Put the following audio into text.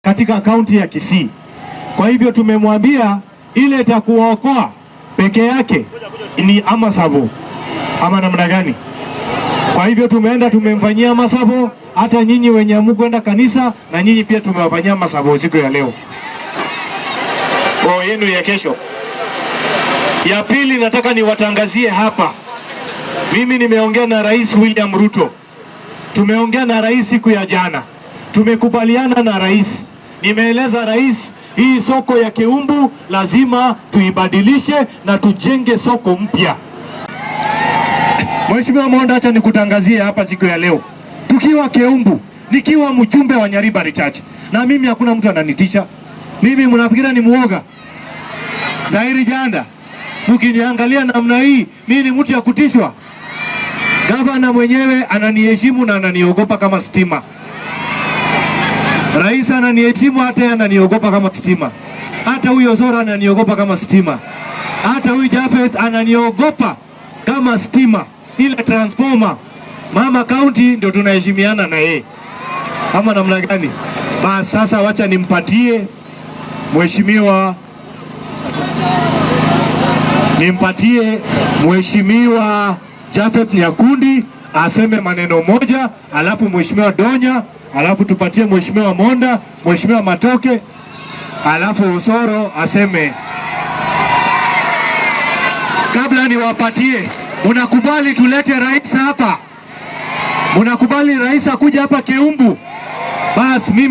katika kaunti ya Kisii. Kwa hivyo tumemwambia ile itakuokoa peke yake ni Amasabo ama namna gani? Kwa hivyo tumeenda tumemfanyia Amasabo, hata nyinyi wenye hamkwenda kanisa na nyinyi pia tumewafanyia Amasabo siku ya leo. Kwa yenu ya kesho. Ya pili nataka niwatangazie hapa. Mimi nimeongea na Rais William Ruto. Tumeongea na rais siku ya jana. Tumekubaliana na rais. Nimeeleza rais hii soko ya Keumbu lazima tuibadilishe na tujenge soko mpya. Mheshimiwa Monda, acha nikutangazie hapa siku ya leo. Tukiwa Keumbu, nikiwa mjumbe wa Nyaribari Church. Na mimi hakuna mtu ananitisha. Mimi mnafikira ni muoga? Zairi Janda. Mkiniangalia namna hii, mimi ni mtu ya kutishwa. Gavana mwenyewe ananiheshimu na ananiogopa kama stima. Rais ananiheshimu hata ananiogopa kama stima. Hata huyo Zora ananiogopa kama stima. Hata huyu Jafet ananiogopa kama stima. Ile transformer. Mama County ndio tunaheshimiana na yeye. Kama namna gani? Basi sasa wacha nimpatie Mheshimiwa Jafet Nyakundi aseme maneno moja, alafu Mheshimiwa Donya, alafu tupatie Mheshimiwa Monda, Mheshimiwa Matoke, alafu Osoro aseme. Kabla niwapatie, mnakubali tulete rais hapa? Mnakubali rais akuja hapa Keumbu? Basi mimi